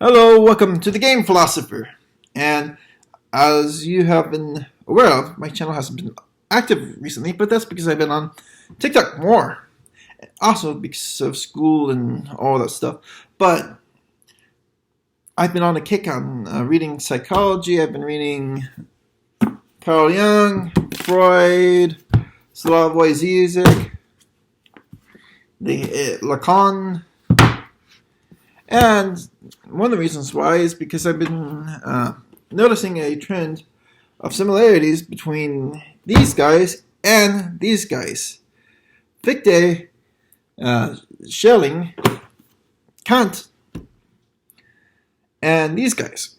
Hello, welcome to the Game Philosopher. And as you have been aware of, my channel hasn't been active recently, but that's because I've been on TikTok more. Also because of school and all that stuff. But I've been on a kick on reading psychology. I've been reading Carl Jung, Freud, Slavoj Zizek, Lacan. And one of the reasons why is because I've been noticing a trend of similarities between these guys and these guys. Fichte, Schelling, Kant, and these guys.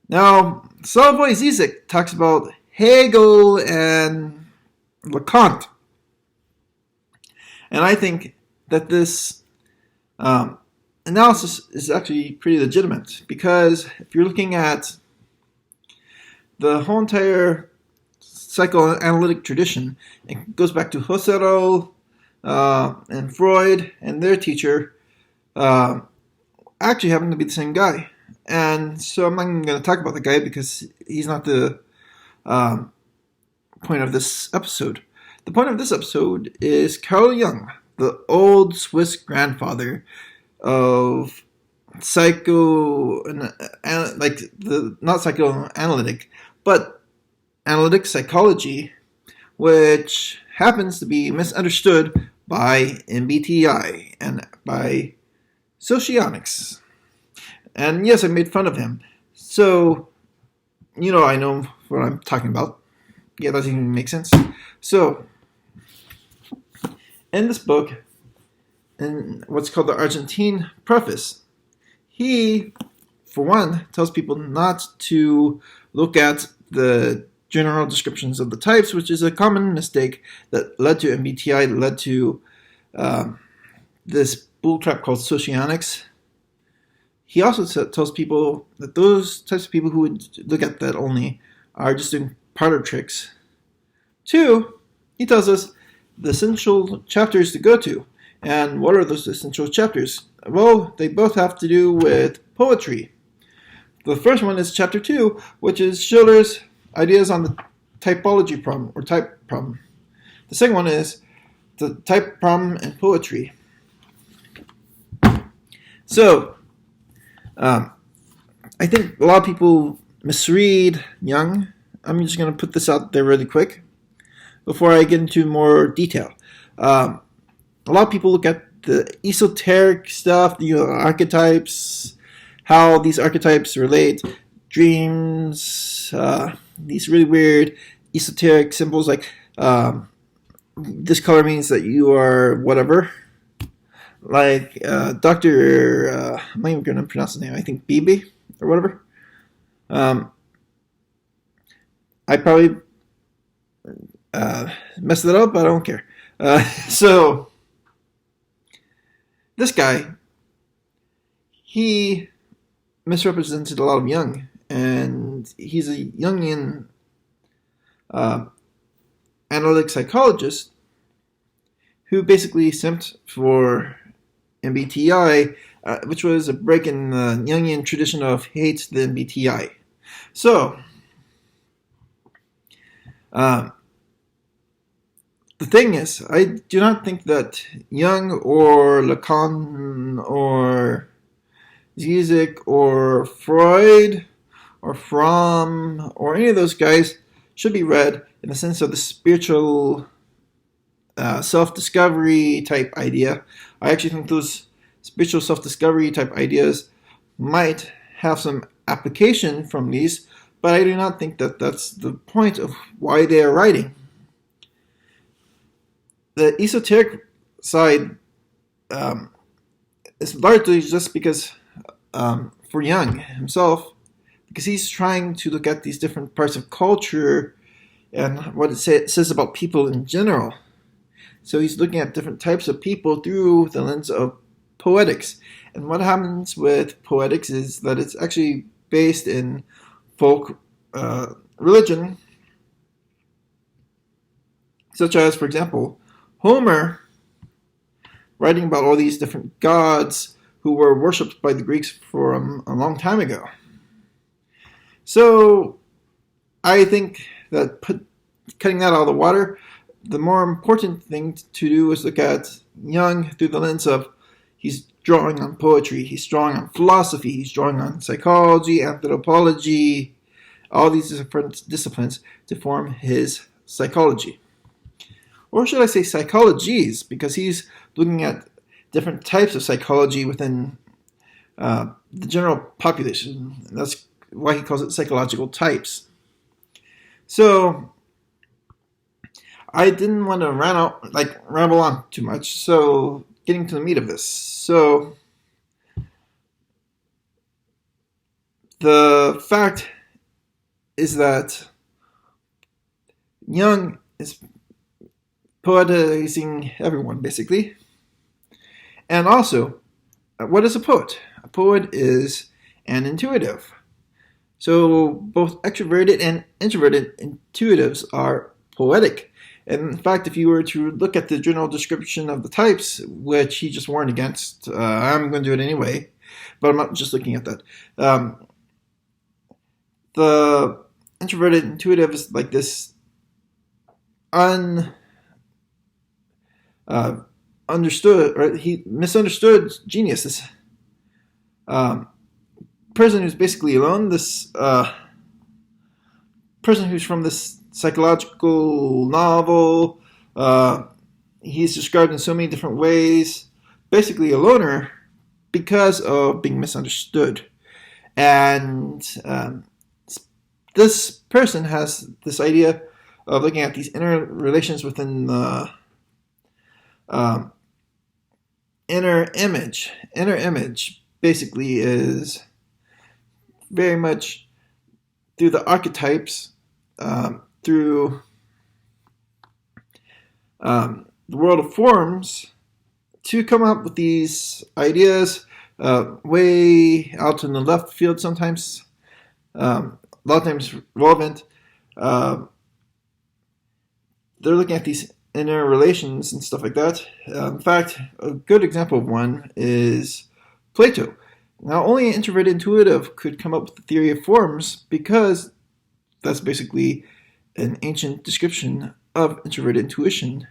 Now, Slavoj Zizek talks about Hegel and Lacan. And I think that this analysis is actually pretty legitimate, because if you're looking at the whole entire psychoanalytic tradition, it goes back to Husserl and Freud and their teacher actually happen to be the same guy. And so I'm not even going to talk about the guy because he's not the point of this episode. The point of this episode is Carl Jung, the old Swiss grandfather of not psychoanalytic, but analytic psychology, which happens to be misunderstood by MBTI and by socionics. And yes, I made fun of him. So, I know what I'm talking about. Yeah, that doesn't even make sense. So, in this book, in what's called the Argentine preface, he, for one, tells people not to look at the general descriptions of the types, which is a common mistake that led to MBTI, that led to this bullcrap called socionics. He also tells people that those types of people who would look at that only are just doing parlor tricks. Two, he tells us the essential chapters to go to. And what are those essential chapters? Well, they both have to do with poetry. The first one is chapter 2, which is Schiller's ideas on the typology problem, or type problem. The second one is the type problem and poetry. So, I think a lot of people misread Jung. I'm just going to put this out there really quick before I get into more detail. A lot of people look at the esoteric stuff, the archetypes, how these archetypes relate, dreams, these really weird esoteric symbols like this color means that you are whatever. Like Dr. I'm not even going to pronounce his name, I think Beebe or whatever. I probably messed it up, but I don't care. So, this guy, he misrepresented a lot of Jung, and he's a Jungian analytic psychologist who basically simped for MBTI, which was a break in the Jungian tradition of hate the MBTI. So, the thing is, I do not think that Jung or Lacan or Zizek or Freud or Fromm or any of those guys should be read in the sense of the spiritual self-discovery type idea. I actually think those spiritual self-discovery type ideas might have some application from these, but I do not think that that's the point of why they are writing. The esoteric side is largely just because, for Jung himself, because he's trying to look at these different parts of culture and what it says about people in general. So he's looking at different types of people through the lens of poetics. And what happens with poetics is that it's actually based in folk religion, such as, for example, Homer, writing about all these different gods who were worshipped by the Greeks from a long time ago. So I think that cutting that out of the water, the more important thing to do is look at Jung through the lens of he's drawing on poetry, he's drawing on philosophy, he's drawing on psychology, anthropology, all these different disciplines to form his psychology. Or should I say psychologies, because he's looking at different types of psychology within the general population. And that's why he calls it psychological types. So I didn't want to ramble on too much, so getting to the meat of this. So the fact is that Jung is poetizing everyone, basically. And also, what is a poet? A poet is an intuitive. So both extroverted and introverted intuitives are poetic. And in fact, if you were to look at the general description of the types, which he just warned against, I'm going to do it anyway, but I'm not just looking at that. The introverted intuitive is like this understood, or he misunderstood genius, this person who's basically alone, this person who's from this psychological novel. He's described in so many different ways, basically a loner because of being misunderstood. And this person has this idea of looking at these inner relations within the inner image. Inner image basically is very much through the archetypes, through the world of forms, to come up with these ideas way out in the left field sometimes, a lot of times relevant. They're looking at these inner relations and stuff like that. In fact, a good example of one is Plato. Now, only an introverted intuitive could come up with the theory of forms, because that's basically an ancient description of introverted intuition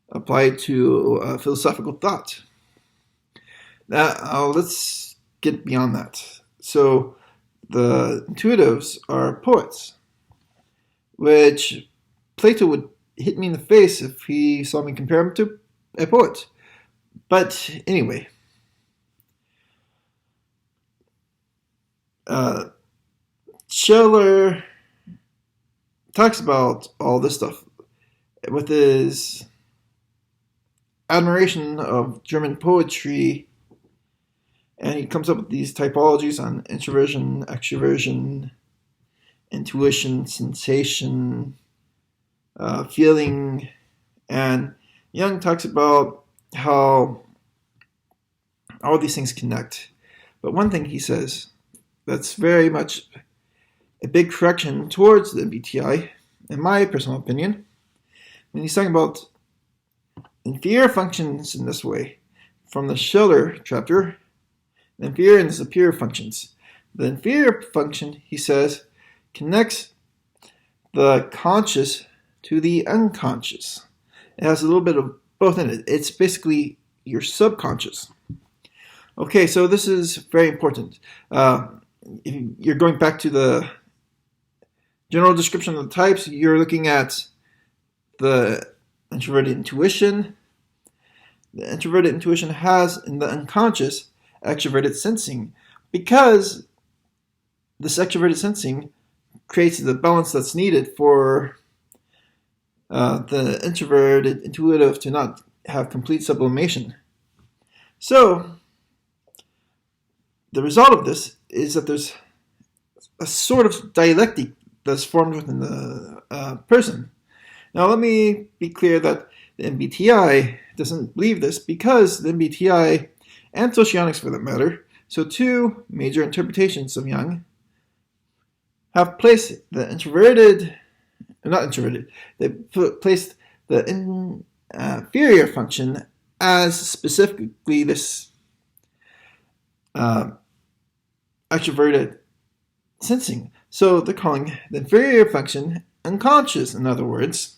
applied to philosophical thought. Now, let's get beyond that. So, the intuitives are poets, which Plato would hit me in the face if he saw me compare him to a poet. But anyway, Schiller talks about all this stuff with his admiration of German poetry, and he comes up with these typologies on introversion, extroversion, intuition, sensation, feeling, and Jung talks about how all these things connect. But one thing he says that's very much a big correction towards the MBTI, in my personal opinion, when he's talking about inferior functions in this way, from the Schiller chapter, the inferior and the superior functions. The inferior function, he says, connects the conscious to the unconscious. It has a little bit of both in it. It's basically your subconscious. Okay, so this is very important. If you're going back to the general description of the types, you're looking at the introverted intuition. The introverted intuition has in the unconscious extroverted sensing, because this extroverted sensing creates the balance that's needed for the introverted intuitive to not have complete sublimation. So the result of this is that there's a sort of dialectic that's formed within the person. Now let me be clear that the MBTI doesn't believe this, because the MBTI, and socionics for that matter, so two major interpretations of Jung, have placed the they placed the inferior function as specifically this extroverted sensing. So they're calling the inferior function unconscious, in other words.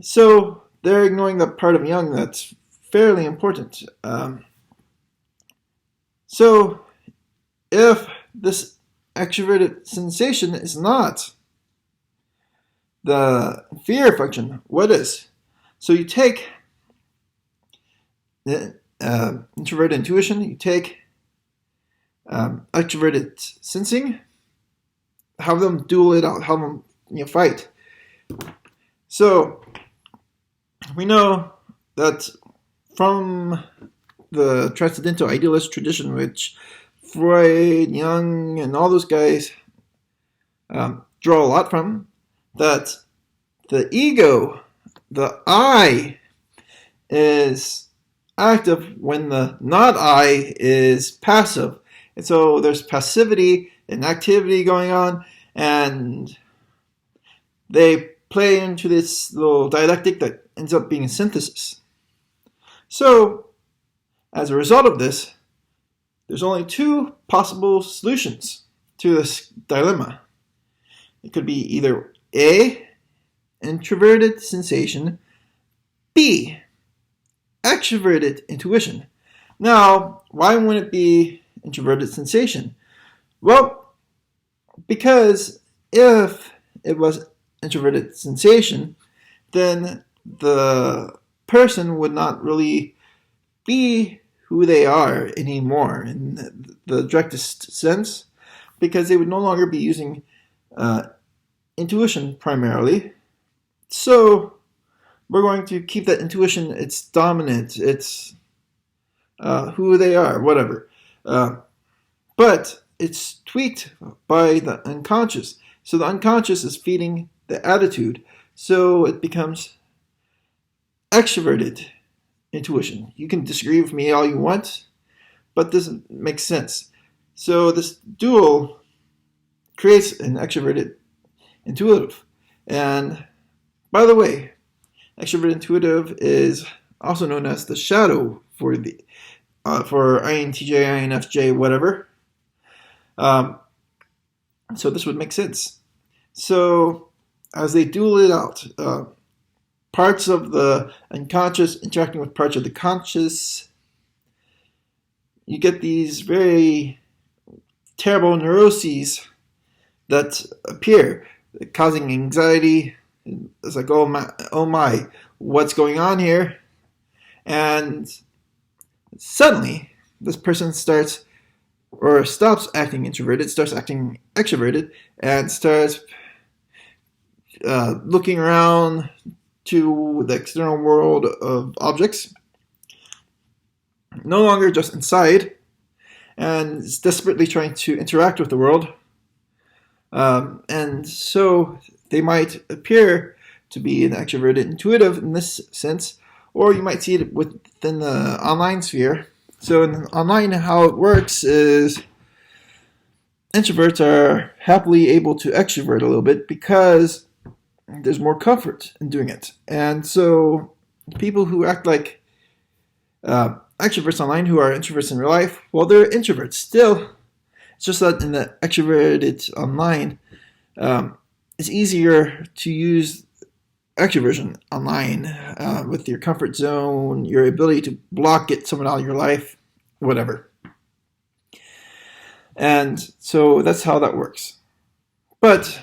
So they're ignoring the part of Jung that's fairly important. So if this extroverted sensation is not the inferior function, what is? So you take the introverted intuition, you take extroverted sensing, have them duel it out, have them fight. So we know that from the transcendental idealist tradition, which Freud, Jung, and all those guys draw a lot from, that the ego, the I, is active when the not I is passive. And so there's passivity and activity going on, and they play into this little dialectic that ends up being a synthesis. So, as a result of this, there's only two possible solutions to this dilemma. It could be either A, introverted sensation, B, extroverted intuition. Now, why wouldn't it be introverted sensation? Well, because if it was introverted sensation, then the person would not really be who they are anymore in the directest sense, because they would no longer be using intuition primarily. So we're going to keep that intuition, it's dominant, it's who they are, whatever. But it's tweaked by the unconscious. So the unconscious is feeding the attitude. So it becomes extroverted intuition. You can disagree with me all you want, but this makes sense. So this dual creates an extroverted intuitive. And by the way, extroverted intuitive is also known as the shadow for the for INTJ, INFJ, whatever. So this would make sense. So as they duel it out, parts of the unconscious interacting with parts of the conscious, you get these very terrible neuroses that appear, causing anxiety. It's like, oh my, what's going on here? And suddenly, this person starts or stops acting introverted, starts acting extroverted, and starts looking around to the external world of objects, no longer just inside, and is desperately trying to interact with the world. And so they might appear to be an extroverted intuitive in this sense, or you might see it within the online sphere. So in online, how it works is introverts are happily able to extrovert a little bit because there's more comfort in doing it. And so people who act like extroverts online who are introverts in real life, well, they're introverts still. It's just that in the extroverted online, it's easier to use extroversion online with your comfort zone, your ability to get someone out of your life, whatever. And so that's how that works. But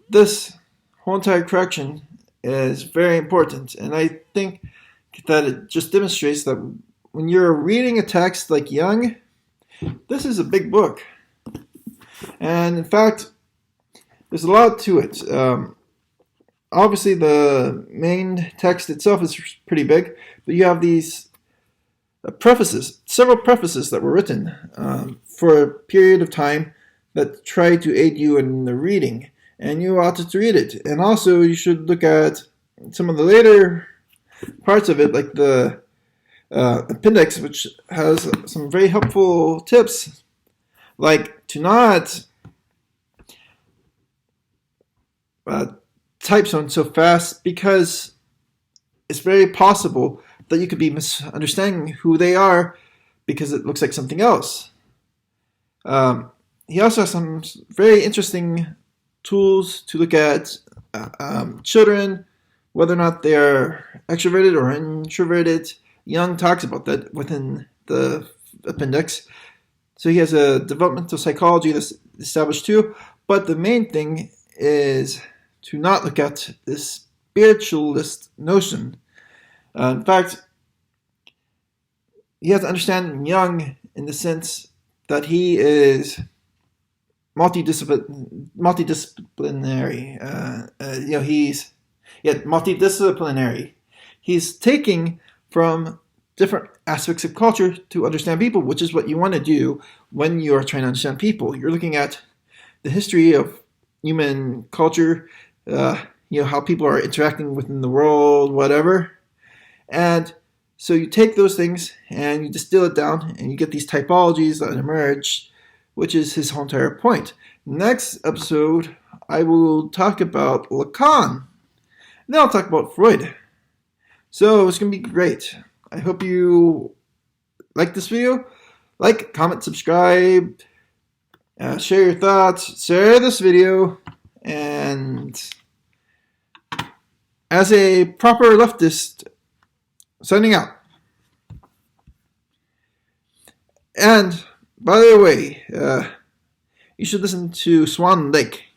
this whole entire correction is very important, and I think that it just demonstrates that when you're reading a text like Jung, this is a big book. And in fact, there's a lot to it. Obviously, the main text itself is pretty big, but you have these prefaces, several prefaces that were written for a period of time that try to aid you in the reading, and you ought to read it. And also, you should look at some of the later parts of it, like the appendix, which has some very helpful tips, like to not type so fast, because it's very possible that you could be misunderstanding who they are because it looks like something else. He also has some very interesting tools to look at children, whether or not they are extroverted or introverted. Jung talks about that within the appendix. So he has a developmental psychology that's established too. But the main thing is to not look at this spiritualist notion. In fact, you have to understand Jung in the sense that he is multidisciplinary. He's multidisciplinary. He's taking from different aspects of culture to understand people, which is what you want to do when you are trying to understand people. You're looking at the history of human culture, how people are interacting within the world, whatever. And so you take those things and you distill it down and you get these typologies that emerge, which is his whole entire point. Next episode, I will talk about Lacan. Then I'll talk about Freud. So it's going to be great. I hope you like this video. Like, comment, subscribe, share your thoughts, share this video, and as a proper leftist, signing out. And, by the way, you should listen to Swan Lake.